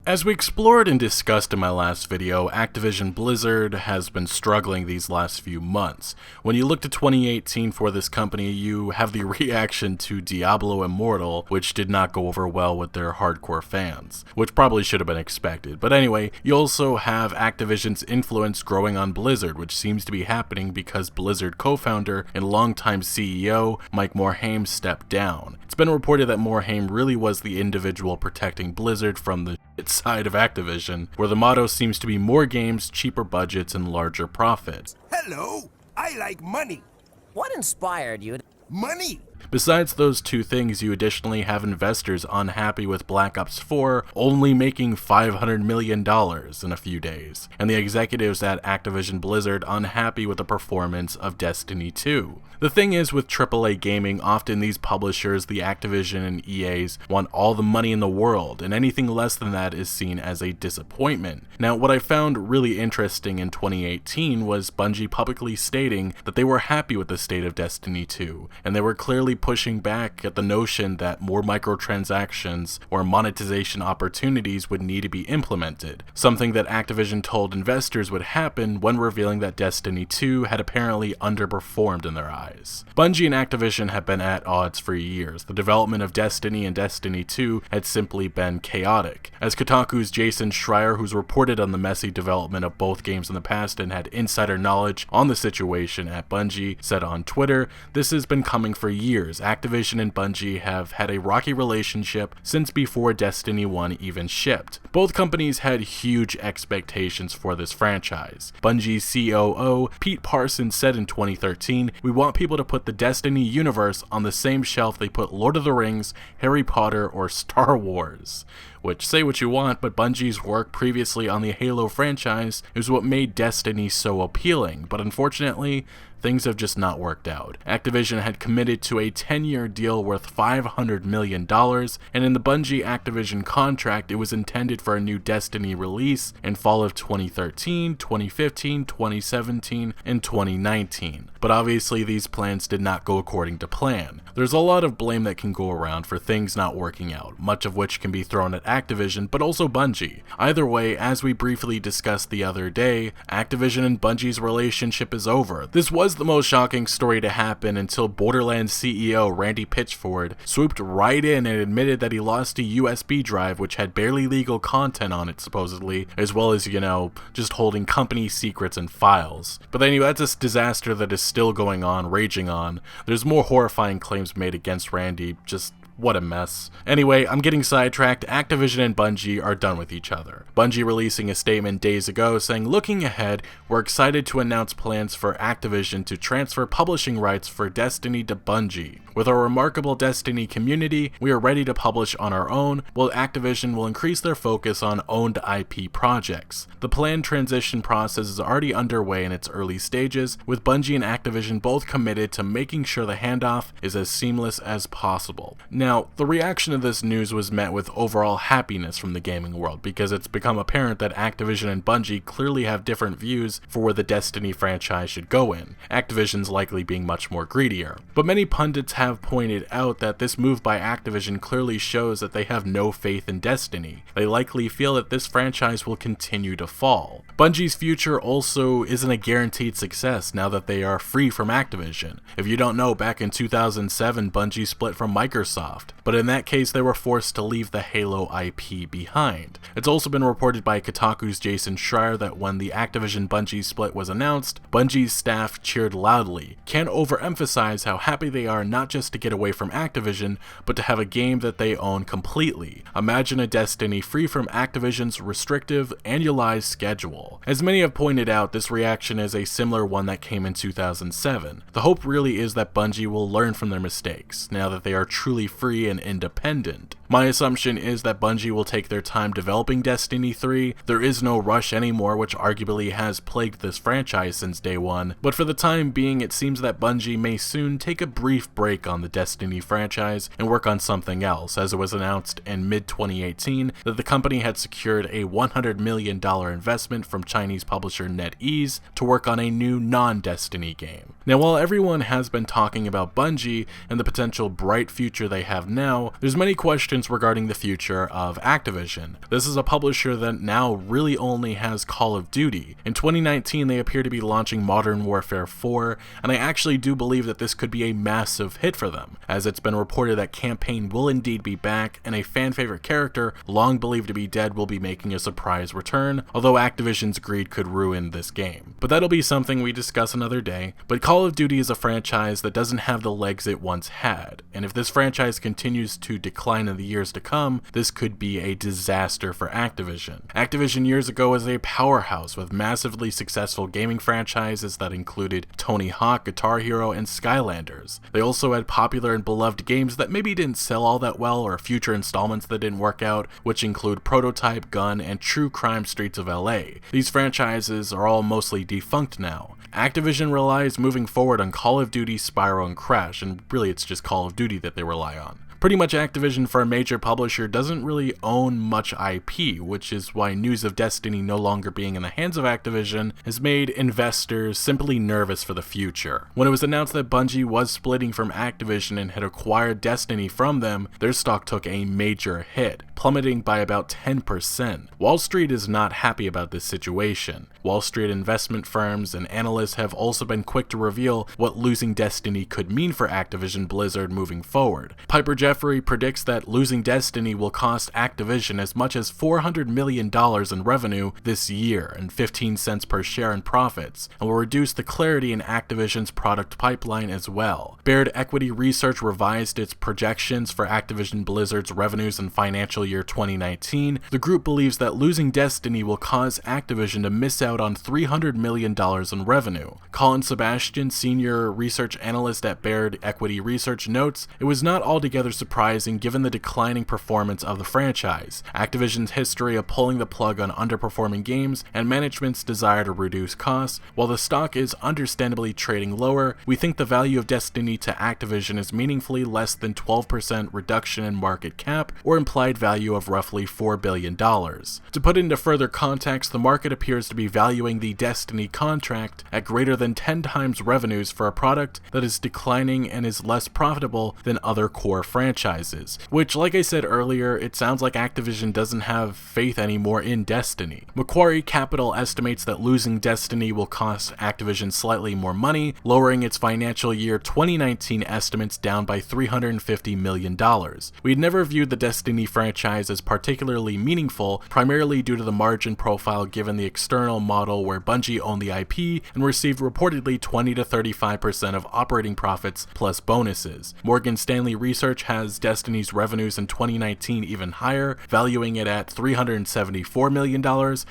As we explored and discussed in my last video, Activision Blizzard has been struggling these last few months. When you look to 2018 for this company, you have the reaction to Diablo Immortal, which did not go over well with their hardcore fans, which probably should have been expected. But anyway, you also have Activision's influence growing on Blizzard, which seems to be happening because Blizzard co-founder and longtime CEO Mike Morhaime stepped down. It's been reported that Morhaime really was the individual protecting Blizzard from the side of Activision, where the motto seems to be more games, cheaper budgets, and larger profits. Hello, I like money. What inspired you? Money. Besides those two things, you additionally have investors unhappy with Black Ops 4 only making $500 million in a few days, and the executives at Activision Blizzard unhappy with the performance of Destiny 2. The thing is, with AAA gaming, often these publishers, the Activision and EAs, want all the money in the world, and anything less than that is seen as a disappointment. Now, what I found really interesting in 2018 was Bungie publicly stating that they were happy with the state of Destiny 2, and they were clearly pushing back at the notion that more microtransactions or monetization opportunities would need to be implemented, something that Activision told investors would happen when revealing that Destiny 2 had apparently underperformed in their eyes. Bungie and Activision have been at odds for years. The development of Destiny and Destiny 2 had simply been chaotic. As Kotaku's Jason Schreier, who's reported on the messy development of both games in the past and had insider knowledge on the situation at Bungie, said on Twitter, "This has been coming for years. Activision and Bungie have had a rocky relationship since before Destiny 1 even shipped. Both companies had huge expectations for this franchise. Bungie's COO, Pete Parsons, said in 2013, "We want people to put the Destiny universe on the same shelf they put Lord of the Rings, Harry Potter, or Star Wars." Which, say what you want, but Bungie's work previously on the Halo franchise is what made Destiny so appealing, but unfortunately, things have just not worked out. Activision had committed to a 10-year deal worth $500 million, and in the Bungie-Activision contract, it was intended for a new Destiny release in fall of 2013, 2015, 2017, and 2019. But obviously, these plans did not go according to plan. There's a lot of blame that can go around for things not working out, much of which can be thrown at Activision, but also Bungie. Either way, as we briefly discussed the other day, Activision and Bungie's relationship is over. This was the most shocking story to happen until Borderlands CEO Randy Pitchford swooped right in and admitted that he lost a USB drive which had barely legal content on it, supposedly, as well as, just holding company secrets and files. But anyway, that's a disaster that is still going on, raging on. There's more horrifying claims made against Randy, just what a mess. Anyway, I'm getting sidetracked. Activision and Bungie are done with each other. Bungie releasing a statement days ago saying, "Looking ahead, we're excited to announce plans for Activision to transfer publishing rights for Destiny to Bungie. With our remarkable Destiny community, we are ready to publish on our own, while Activision will increase their focus on owned IP projects. The planned transition process is already underway in its early stages, with Bungie and Activision both committed to making sure the handoff is as seamless as possible." Now, the reaction to this news was met with overall happiness from the gaming world, because it's become apparent that Activision and Bungie clearly have different views for where the Destiny franchise should go in, Activision's likely being much more greedier. But many pundits have pointed out that this move by Activision clearly shows that they have no faith in Destiny. They likely feel that this franchise will continue to fall. Bungie's future also isn't a guaranteed success now that they are free from Activision. If you don't know, back in 2007, Bungie split from Microsoft, but in that case they were forced to leave the Halo IP behind. It's also been reported by Kotaku's Jason Schreier that when the Activision-Bungie split was announced, Bungie's staff cheered loudly. Can't overemphasize how happy they are not just to get away from Activision, but to have a game that they own completely. Imagine a Destiny free from Activision's restrictive, annualized schedule. As many have pointed out, this reaction is a similar one that came in 2007. The hope really is that Bungie will learn from their mistakes, now that they are truly free and independent. My assumption is that Bungie will take their time developing Destiny 3. There is no rush anymore, which arguably has plagued this franchise since day one, but for the time being it seems that Bungie may soon take a brief break on the Destiny franchise and work on something else, as it was announced in mid-2018 that the company had secured a $100 million investment from Chinese publisher NetEase to work on a new non-Destiny game. Now, while everyone has been talking about Bungie and the potential bright future they have now, there's many questions questions regarding the future of Activision. This is a publisher that now really only has Call of Duty. In 2019, they appear to be launching Modern Warfare 4, and I actually do believe that this could be a massive hit for them, as it's been reported that Campaign will indeed be back, and a fan-favorite character, long believed to be dead, will be making a surprise return, although Activision's greed could ruin this game. But that'll be something we discuss another day. But Call of Duty is a franchise that doesn't have the legs it once had, and if this franchise continues to decline in the years to come, this could be a disaster for Activision. Activision years ago was a powerhouse with massively successful gaming franchises that included Tony Hawk, Guitar Hero, and Skylanders. They also had popular and beloved games that maybe didn't sell all that well, or future installments that didn't work out, which include Prototype, Gun, and True Crime Streets of LA. These franchises are all mostly defunct now. Activision relies moving forward on Call of Duty, Spyro, and Crash, and really it's just Call of Duty that they rely on. Pretty much Activision for a major publisher doesn't really own much IP, which is why news of Destiny no longer being in the hands of Activision has made investors simply nervous for the future. When it was announced that Bungie was splitting from Activision and had acquired Destiny from them, their stock took a major hit, plummeting by about 10%. Wall Street is not happy about this situation. Wall Street investment firms and analysts have also been quick to reveal what losing Destiny could mean for Activision Blizzard moving forward. Piper Jeffrey predicts that losing Destiny will cost Activision as much as $400 million in revenue this year and 15 cents per share in profits, and will reduce the clarity in Activision's product pipeline as well. Baird Equity Research revised its projections for Activision Blizzard's revenues in financial year 2019. The group believes that losing Destiny will cause Activision to miss out on $300 million in revenue. Colin Sebastian, senior research analyst at Baird Equity Research, notes, "It was not altogether surprising given the declining performance of the franchise, Activision's history of pulling the plug on underperforming games, and management's desire to reduce costs. While the stock is understandably trading lower, we think the value of Destiny to Activision is meaningfully less than 12% reduction in market cap, or implied value of roughly $4 billion. To put into further context, the market appears to be valuing the Destiny contract at greater than 10 times revenues for a product that is declining and is less profitable than other core franchises, which, like I said earlier, it sounds like Activision doesn't have faith anymore in Destiny. Macquarie Capital estimates that losing Destiny will cost Activision slightly more money, lowering its financial year 2019 estimates down by $350 million. We had never viewed the Destiny franchise as particularly meaningful, primarily due to the margin profile given the external model where Bungie owned the IP and received reportedly 20 to 35% of operating profits plus bonuses. Morgan Stanley Research has Destiny's revenues in 2019 even higher, valuing it at $374 million.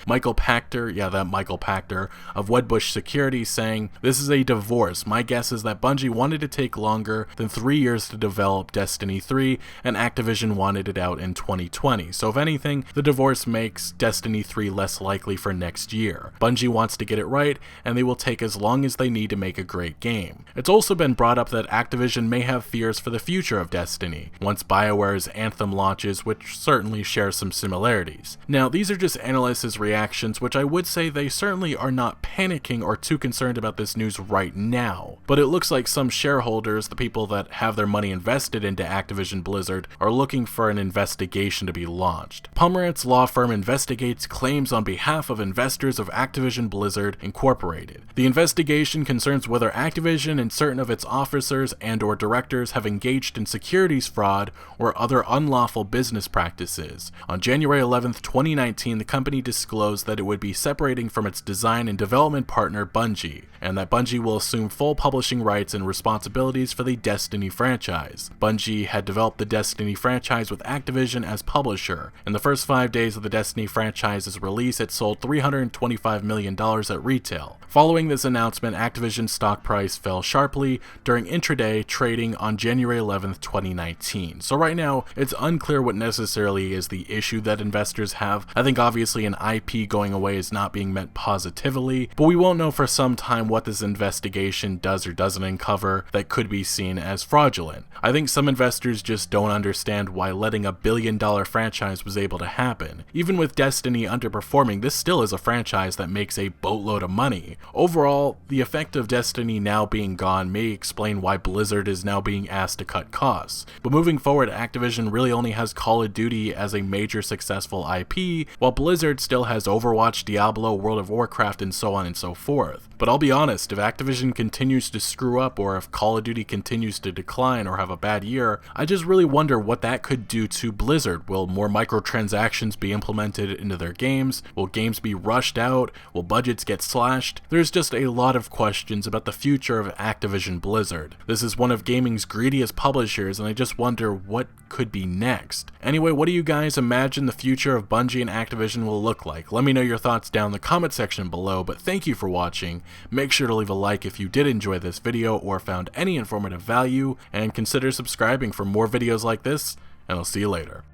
Michael Pachter of Wedbush Securities saying, "This is a divorce. My guess is that Bungie wanted to take longer than 3 years to develop Destiny 3, and Activision wanted it out in 2020. So if anything, the divorce makes Destiny 3 less likely for next year. Bungie wants to get it right, and they will take as long as they need to make a great game." It's also been brought up that Activision may have fears for the future of Destiny once BioWare's Anthem launches, which certainly shares some similarities. Now, these are just analysts' reactions, which I would say they certainly are not panicking or too concerned about this news right now. But it looks like some shareholders, the people that have their money invested into Activision Blizzard, are looking for an investigation to be launched. Pomerantz law firm investigates claims on behalf of investors of Activision Blizzard Incorporated. The investigation concerns whether Activision and certain of its officers and/or directors have engaged in securities fraud or other unlawful business practices. On January 11, 2019, the company disclosed that it would be separating from its design and development partner Bungie, and that Bungie will assume full publishing rights and responsibilities for the Destiny franchise. Bungie had developed the Destiny franchise with Activision as publisher. In the first 5 days of the Destiny franchise's release, it sold $325 million at retail. Following this announcement, Activision's stock price fell sharply during intraday trading on January 11, 2019. So right now, it's unclear what necessarily is the issue that investors have. I think obviously an IP going away is not being met positively, but we won't know for some time what this investigation does or doesn't uncover that could be seen as fraudulent. I think some investors just don't understand why letting a billion-dollar franchise was able to happen. Even with Destiny underperforming, this still is a franchise that makes a boatload of money. Overall, the effect of Destiny now being gone may explain why Blizzard is now being asked to cut costs. But moving forward, Activision really only has Call of Duty as a major successful IP, while Blizzard still has Overwatch, Diablo, World of Warcraft, and so on and so forth. But I'll be honest, if Activision continues to screw up, or if Call of Duty continues to decline or have a bad year, I just really wonder what that could do to Blizzard. Will more microtransactions be implemented into their games? Will games be rushed out? Will budgets get slashed? There's just a lot of questions about the future of Activision Blizzard. This is one of gaming's greediest publishers, and I just wonder what could be next. Anyway, what do you guys imagine the future of Bungie and Activision will look like? Let me know your thoughts down in the comment section below, but thank you for watching. Make sure to leave a like if you did enjoy this video or found any informative value, and consider subscribing for more videos like this, and I'll see you later.